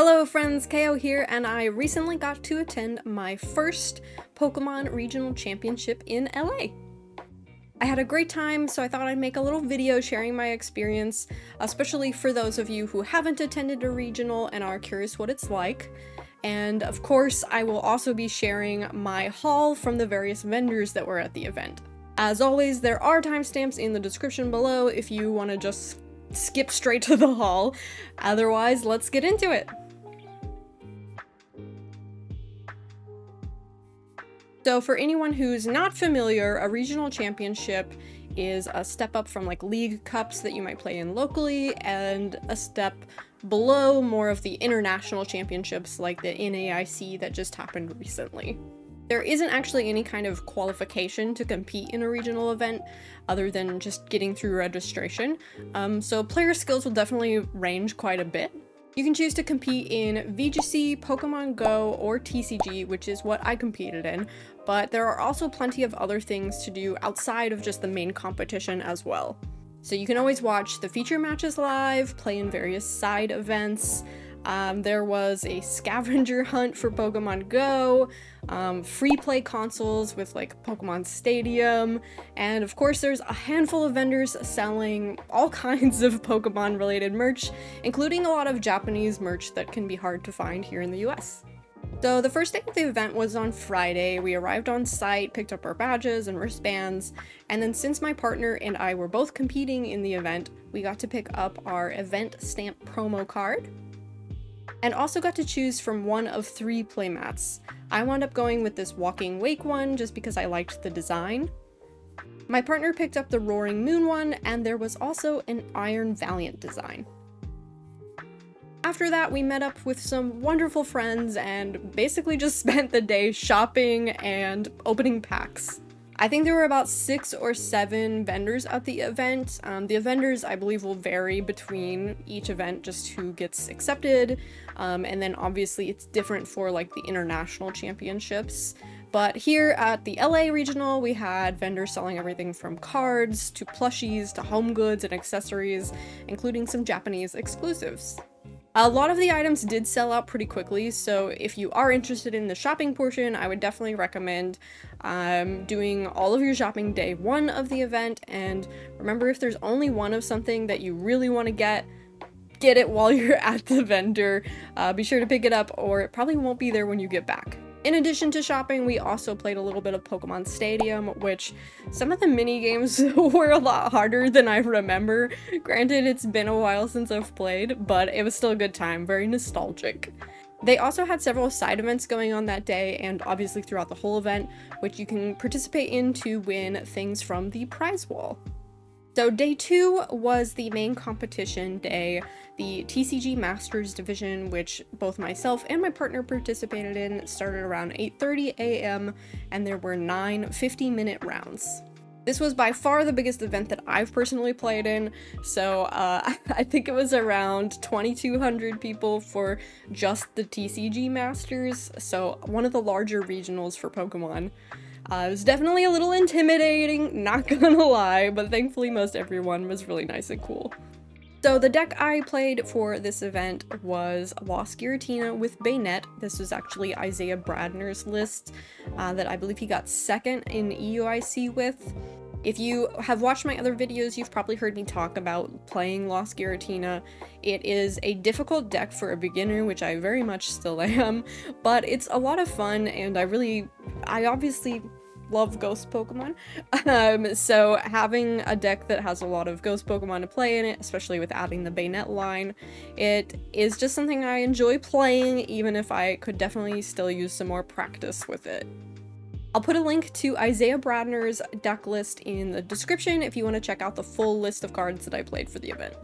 Hello friends, Kao here, and I recently got to attend my first Pokémon Regional Championship in LA. I had a great time, so I thought I'd make a little video sharing my experience, especially for those of you who haven't attended a regional and are curious what it's like. And of course, I will also be sharing my haul from the various vendors that were at the event. As always, there are timestamps in the description below if you want to just skip straight to the haul. Otherwise, let's get into it! So for anyone who's not familiar, a regional championship is a step up from like league cups that you might play in locally, and a step below more of the international championships like the NAIC that just happened recently. There isn't actually any kind of qualification to compete in a regional event other than just getting through registration, so player skills will definitely range quite a bit. You can choose to compete in VGC, Pokemon Go, or TCG, which is what I competed in, but there are also plenty of other things to do outside of just the main competition as well. So you can always watch the feature matches live, play in various side events. There was a scavenger hunt for Pokemon Go, free play consoles with like Pokemon Stadium, and of course there's a handful of vendors selling all kinds of Pokemon related merch, including a lot of Japanese merch that can be hard to find here in the US. So the first day of the event was on Friday. We arrived on site, picked up our badges and wristbands, and then since my partner and I were both competing in the event, we got to pick up our event stamp promo card, and also got to choose from one of 3 playmats. I wound up going with this Walking Wake one just because I liked the design. My partner picked up the Roaring Moon one, and there was also an Iron Valiant design. After that, we met up with some wonderful friends and basically just spent the day shopping and opening packs. I think there were about 6 or 7 vendors at the event. The vendors, I believe, will vary between each event, just who gets accepted, and then obviously it's different for like the international championships. But here at the LA Regional, we had vendors selling everything from cards to plushies to home goods and accessories, including some Japanese exclusives. A lot of the items did sell out pretty quickly, so if you are interested in the shopping portion, I would definitely recommend doing all of your shopping day 1 of the event. And remember, if there's only one of something that you really want to get it while you're at the vendor. Be sure to pick it up, or it probably won't be there when you get back. In addition to shopping, we also played a little bit of Pokemon Stadium, which some of the mini games were a lot harder than I remember. Granted, it's been a while since I've played, but it was still a good time, very nostalgic. They also had several side events going on that day, and obviously throughout the whole event, which you can participate in to win things from the prize wall. So day 2 was the main competition day, the TCG Masters division, which both myself and my partner participated in. Started around 8:30 a.m. and there were 9 50-minute rounds. This was by far the biggest event that I've personally played in, so I think it was around 2,200 people for just the TCG Masters, so one of the larger regionals for Pokemon. It was definitely a little intimidating, not gonna lie, but thankfully most everyone was really nice and cool. So the deck I played for this event was Lost Giratina with Bayonet. This was actually Isaiah Bradner's list that I believe he got 2nd in EUIC with. If you have watched my other videos, you've probably heard me talk about playing Lost Giratina. It is a difficult deck for a beginner, which I very much still am, but it's a lot of fun, and I obviously love ghost Pokemon, so having a deck that has a lot of ghost Pokemon to play in it, especially with adding the Bayonet line, it is just something I enjoy playing, even if I could definitely still use some more practice with it. I'll put a link to Isaiah Bradner's deck list in the description if you want to check out the full list of cards that I played for the event.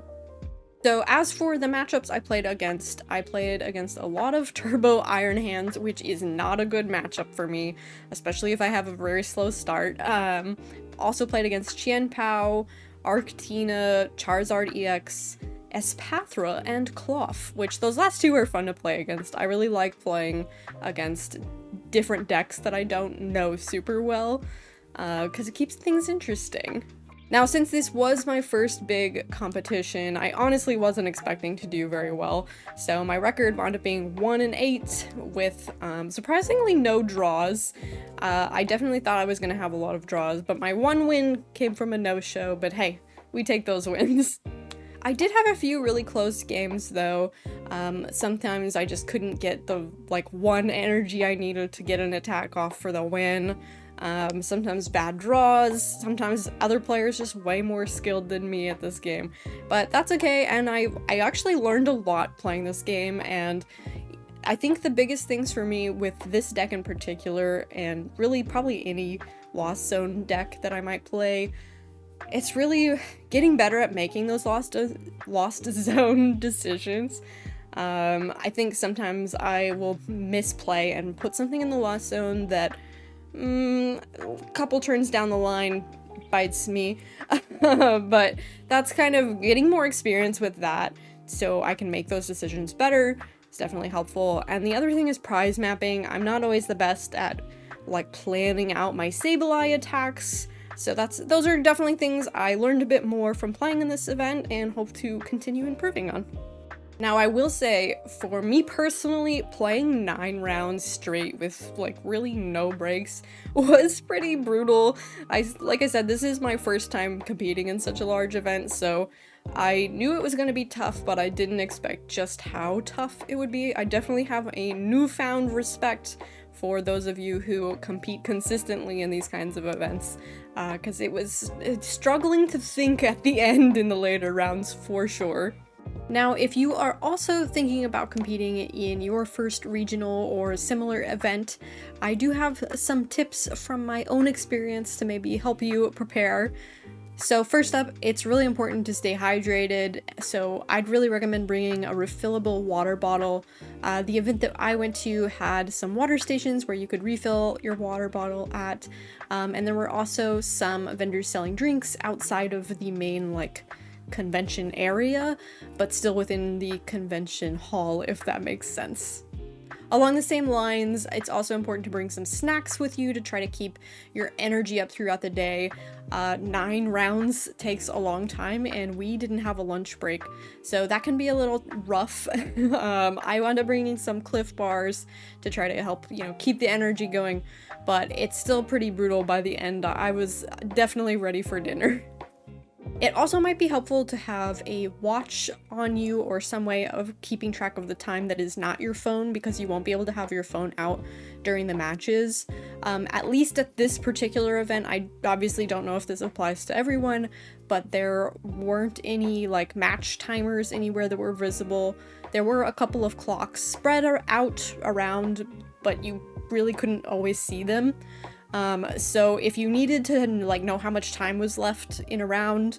So as for the matchups I played against a lot of Turbo Iron Hands, which is not a good matchup for me, especially if I have a very slow start. Also played against Chien-Pao, Arctina, Charizard EX, Espathra, and Cloth, which those last 2 are fun to play against. I really like playing against different decks that I don't know super well, because it keeps things interesting. Now, since this was my first big competition, I honestly wasn't expecting to do very well, so my record wound up being 1-8 with surprisingly no draws. I definitely thought I was going to have a lot of draws, but my one win came from a no-show, but hey, we take those wins. I did have a few really close games though. Sometimes I just couldn't get the one energy I needed to get an attack off for the win. Sometimes bad draws, sometimes other players just way more skilled than me at this game. But that's okay, and I actually learned a lot playing this game, and I think the biggest things for me with this deck in particular, and really probably any Lost Zone deck that I might play, it's really getting better at making those Lost Zone decisions. I think sometimes I will misplay and put something in the Lost Zone that a couple turns down the line bites me, but that's kind of getting more experience with that so I can make those decisions better. It's definitely helpful. And the other thing is prize mapping. I'm not always the best at planning out my Sableye attacks, so those are definitely things I learned a bit more from playing in this event and hope to continue improving on. Now, I will say, for me personally, playing 9 rounds straight with, really no breaks was pretty brutal. Like I said, this is my first time competing in such a large event, so I knew it was going to be tough, but I didn't expect just how tough it would be. I definitely have a newfound respect for those of you who compete consistently in these kinds of events, because it's struggling to think at the end in the later rounds for sure. Now, if you are also thinking about competing in your first regional or similar event, I do have some tips from my own experience to maybe help you prepare. So first up, it's really important to stay hydrated, so I'd really recommend bringing a refillable water bottle. The event that I went to had some water stations where you could refill your water bottle at, and there were also some vendors selling drinks outside of the main, convention area, but still within the convention hall, if that makes sense. Along the same lines, it's also important to bring some snacks with you to try to keep your energy up throughout the day. 9 rounds takes a long time, and we didn't have a lunch break, so that can be a little rough. I wound up bringing some Cliff Bars to try to help, keep the energy going, but it's still pretty brutal by the end. I was definitely ready for dinner. It also might be helpful to have a watch on you or some way of keeping track of the time that is not your phone, because you won't be able to have your phone out during the matches. At least at this particular event, I obviously don't know if this applies to everyone, but there weren't any match timers anywhere that were visible. There were a couple of clocks spread out around, but you really couldn't always see them. So if you needed to know how much time was left in a round,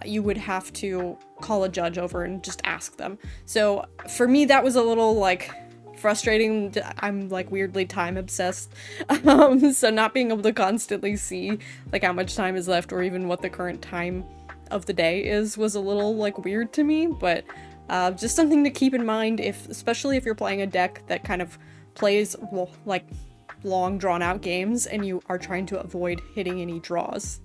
you would have to call a judge over and just ask them. So for me, that was a little frustrating. I'm weirdly time obsessed. So not being able to constantly see how much time is left or even what the current time of the day is was a little weird to me, but just something to keep in mind, especially if you're playing a deck that kind of plays long drawn out games and you are trying to avoid hitting any draws.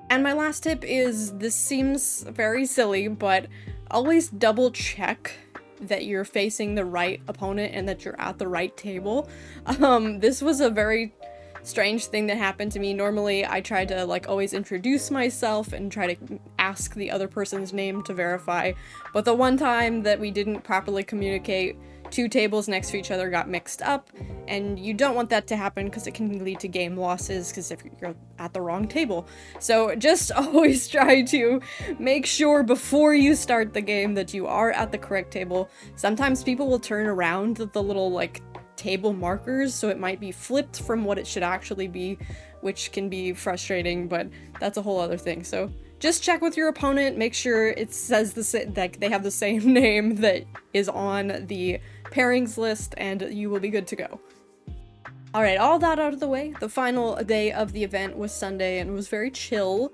And my last tip is, this seems very silly, but always double check that you're facing the right opponent and that you're at the right table. This was a very strange thing that happened to me. Normally I try to always introduce myself and try to ask the other person's name to verify, but the one time that we didn't properly communicate, 2 tables next to each other got mixed up, and you don't want that to happen because it can lead to game losses because if you're at the wrong table. So just always try to make sure before you start the game that you are at the correct table. Sometimes people will turn around the little table markers, so it might be flipped from what it should actually be, which can be frustrating, but that's a whole other thing. So just check with your opponent, make sure it says that they have the same name that is on the pairings list, and you will be good to go. Alright, all that out of the way, the final day of the event was Sunday and it was very chill.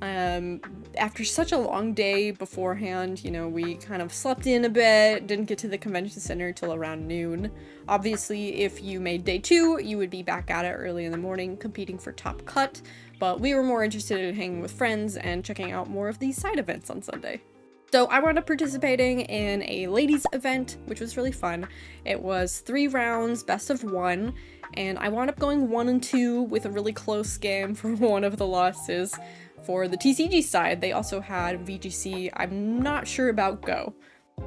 After such a long day beforehand, you know, we kind of slept in a bit, didn't get to the convention center till around noon. Obviously, if you made day 2, you would be back at it early in the morning competing for top cut, but we were more interested in hanging with friends and checking out more of these side events on Sunday. So I wound up participating in a ladies event, which was really fun. It was 3 rounds, best of 1, and I wound up going 1 and 2 with a really close game for one of the losses. For the TCG side, they also had VGC. I'm not sure about Go.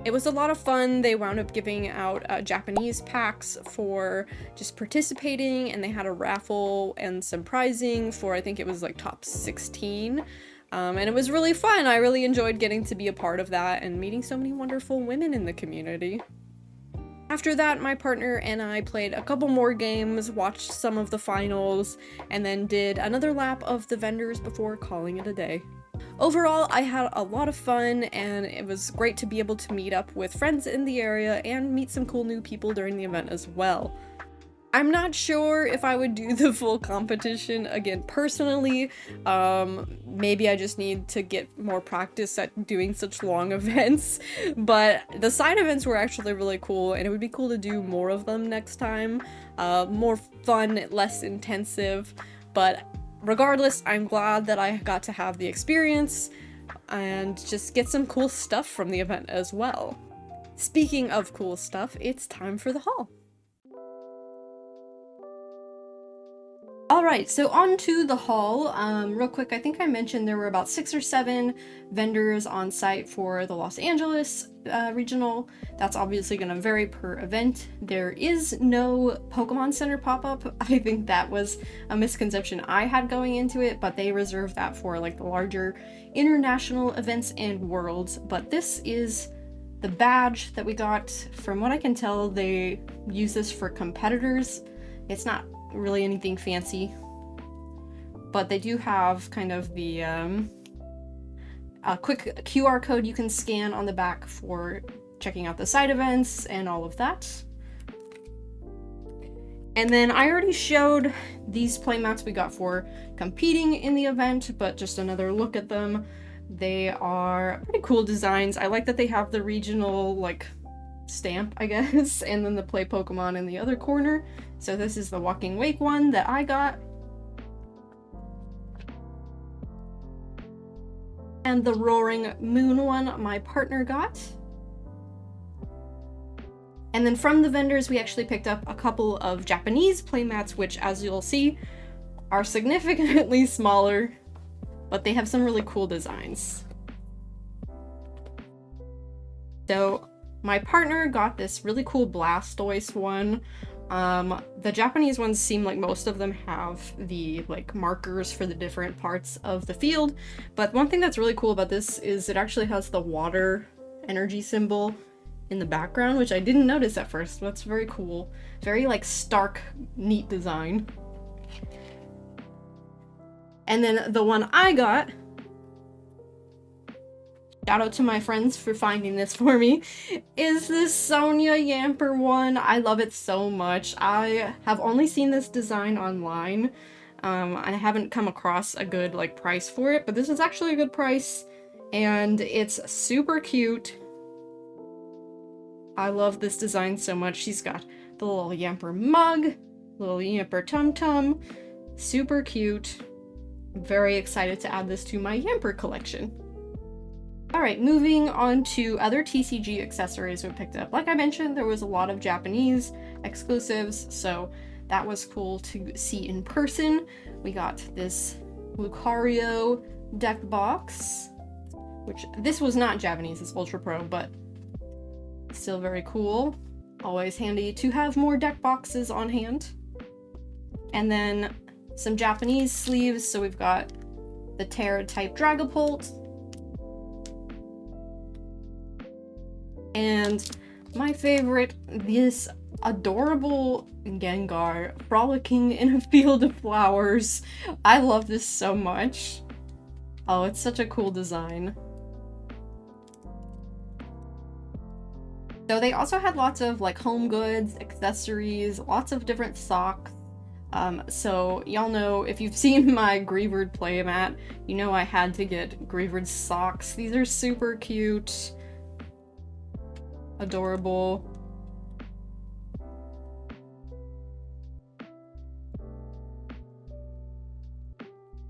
It was a lot of fun. They wound up giving out Japanese packs for just participating, and they had a raffle and some prizing for, I think it was like top 16. And it was really fun. I really enjoyed getting to be a part of that and meeting so many wonderful women in the community. After that, my partner and I played a couple more games, watched some of the finals, and then did another lap of the vendors before calling it a day. Overall, I had a lot of fun, and it was great to be able to meet up with friends in the area and meet some cool new people during the event as well. I'm not sure if I would do the full competition again personally. Maybe I just need to get more practice at doing such long events, but the side events were actually really cool, and it would be cool to do more of them next time. More fun, less intensive, but regardless, I'm glad that I got to have the experience and just get some cool stuff from the event as well. Speaking of cool stuff, it's time for the haul. Alright, so on to the haul. Real quick, I think I mentioned there were about 6 or 7 vendors on site for the Los Angeles regional. That's obviously going to vary per event. There is no Pokemon Center pop-up. I think that was a misconception I had going into it, but they reserve that for like the larger international events and worlds. But this is the badge that we got. From what I can tell, they use this for competitors. It's not really anything fancy, but they do have kind of the a quick QR code you can scan on the back for checking out the side events and all of that. And then I already showed these playmats we got for competing in the event, but just another look at them. They are pretty cool designs. I like that they have the regional like stamp, I guess, and then the play Pokemon in the other corner. So this is the Walking Wake one that I got. And the Roaring Moon one my partner got. And then from the vendors, we actually picked up a couple of Japanese playmats, which, as you'll see, are significantly smaller, but they have some really cool designs. So my partner got this really cool Blastoise one. The Japanese ones seem like most of them have the like markers for the different parts of the field, but one thing that's really cool about this is it actually has the water energy symbol in the background, which I didn't notice at first. That's very cool. Very like stark, neat design. And then the one I got, shout out to my friends for finding this for me, is this Sonia Yamper one. I love it so much. I have only seen this design online. I haven't come across a good like price for it, but this is actually a good price, and it's super cute. I love this design so much. She's got the little Yamper mug, little Yamper tum-tum, super cute. I'm very excited to add this to my Yamper collection. Alright, moving on to other TCG accessories we picked up. Like I mentioned, there was a lot of Japanese exclusives, so that was cool to see in person. We got this Lucario deck box, which this was not Japanese, it's Ultra Pro, but still very cool. Always handy to have more deck boxes on hand. And then some Japanese sleeves, so we've got the Terra type Dragapult, and my favorite, this adorable Gengar frolicking in a field of flowers. I love this so much. Oh, it's such a cool design. So they also had lots of like home goods, accessories, lots of different socks. So y'all know, if you've seen my Greavard playmat, you know I had to get Greavard socks. These are super cute. Adorable.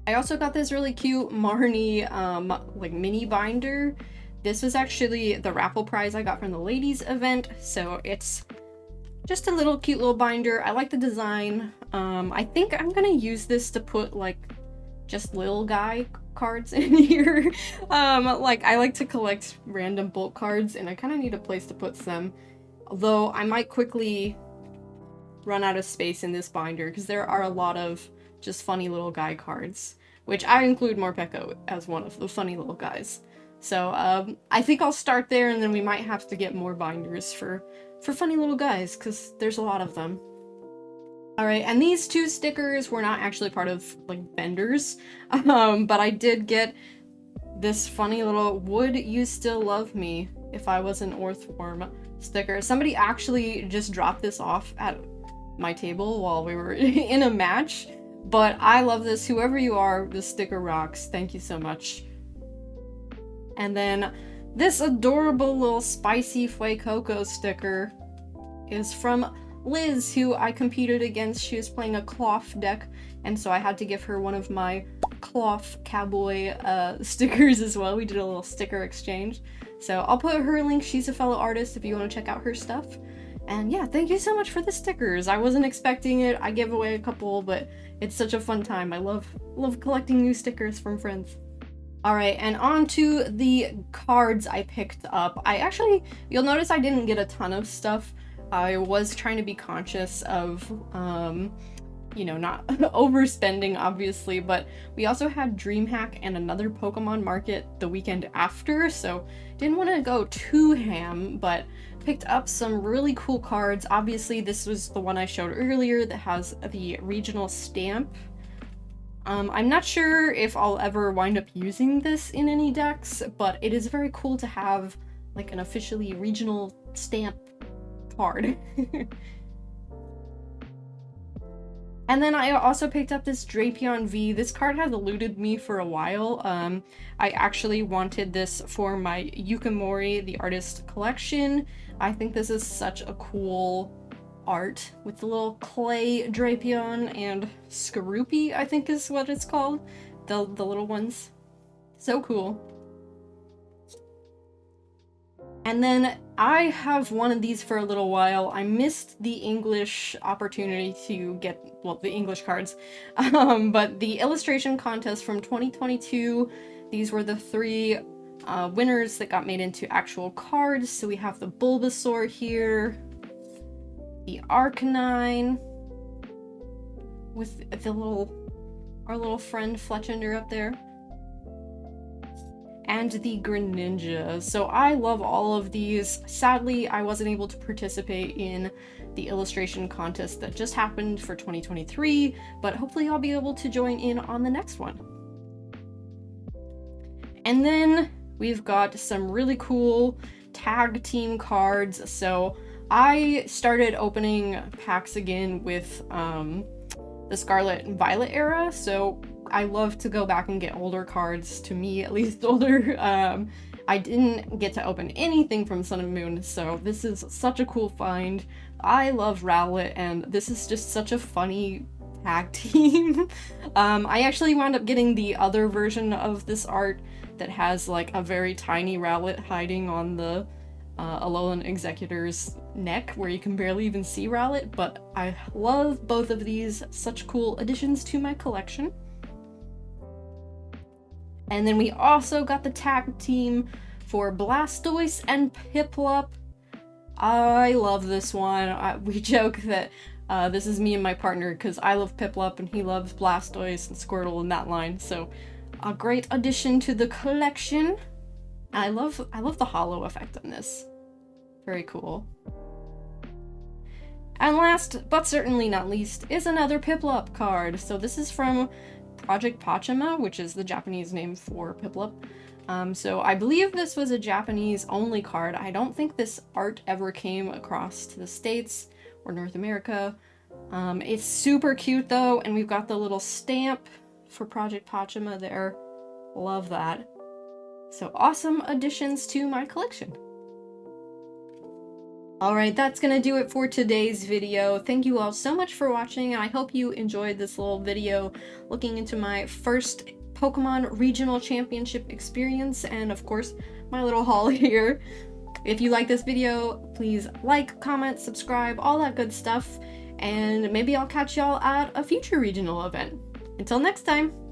I also got this really cute Marnie, like mini binder. This was actually the raffle prize I got from the ladies event, so it's just a little cute little binder. I like the design. I think I'm gonna use this to put like just little guy cards in here. Like I like to collect random bulk cards and I kind of need a place to put them. Although I might quickly run out of space in this binder because there are a lot of just funny little guy cards, which I include Morpeko as one of the funny little guys. So I think I'll start there, and then we might have to get more binders for funny little guys, because there's a lot of them. Alright, and these two stickers were not actually part of, like, vendors, but I did get this funny little "Would You Still Love Me If I Was an Earthworm" sticker. Somebody actually just dropped this off at my table while we were in a match, but I love this. Whoever you are, this sticker rocks. Thank you so much. And then this adorable little spicy Fuecoco sticker is from Liz, who I competed against. She was playing a cloth deck, and so I had to give her one of my cloth cowboy stickers as well. We did a little sticker exchange. So I'll put her link. She's a fellow artist if you want to check out her stuff. And yeah, thank you so much for the stickers. I wasn't expecting it. I gave away a couple, but it's such a fun time. I love collecting new stickers from friends. Alright, and on to the cards I picked up. You'll notice I didn't get a ton of stuff. I was trying to be conscious of, you know, not overspending, obviously, but we also had DreamHack and another Pokemon Market the weekend after, so didn't want to go too ham, but picked up some really cool cards. Obviously, this was the one I showed earlier that has the regional stamp. I'm not sure if I'll ever wind up using this in any decks, but it is very cool to have like an officially regional stamp card. And then I also picked up this Drapion V. This card has eluded me for a while. I actually wanted this for my Yukimori the Artist collection. I think this is such a cool art with the little clay Drapion and Skorupi, I think is what it's called. The little ones. So cool. And then I have wanted these for a little while. I missed the English opportunity to get, well, the English cards. But the illustration contest from 2022, these were the three winners that got made into actual cards. So we have the Bulbasaur here, the Arcanine, with our little friend Fletchender up there, and the Greninja. So I love all of these. Sadly, I wasn't able to participate in the illustration contest that just happened for 2023, but hopefully I'll be able to join in on the next one. And then we've got some really cool tag team cards. So I started opening packs again with the Scarlet and Violet era, so I love to go back and get older cards, to me at least older. I didn't get to open anything from Sun and Moon, so this is such a cool find. I love Rowlet, and this is just such a funny tag team. I actually wound up getting the other version of this art that has like a very tiny Rowlet hiding on the Alolan Executor's neck, where you can barely even see Rowlet, but I love both of these. Such cool additions to my collection. And then we also got the tag team for Blastoise and Piplup. I love this one. We joke that this is me and my partner, because I love Piplup and he loves Blastoise and Squirtle in that line, so a great addition to the collection. I love the hollow effect on this. Very cool. And last, but certainly not least, is another Piplup card. So this is from Project Pachima, which is the Japanese name for Piplup. So I believe this was a Japanese-only card. I don't think this art ever came across to the States or North America. It's super cute though, and we've got the little stamp for Project Pachima there. Love that. So awesome additions to my collection. Alright, that's gonna do it for today's video. Thank you all so much for watching, and I hope you enjoyed this little video looking into my first Pokemon Regional Championship experience, and of course, my little haul here. If you like this video, please like, comment, subscribe, all that good stuff, and maybe I'll catch y'all at a future regional event. Until next time!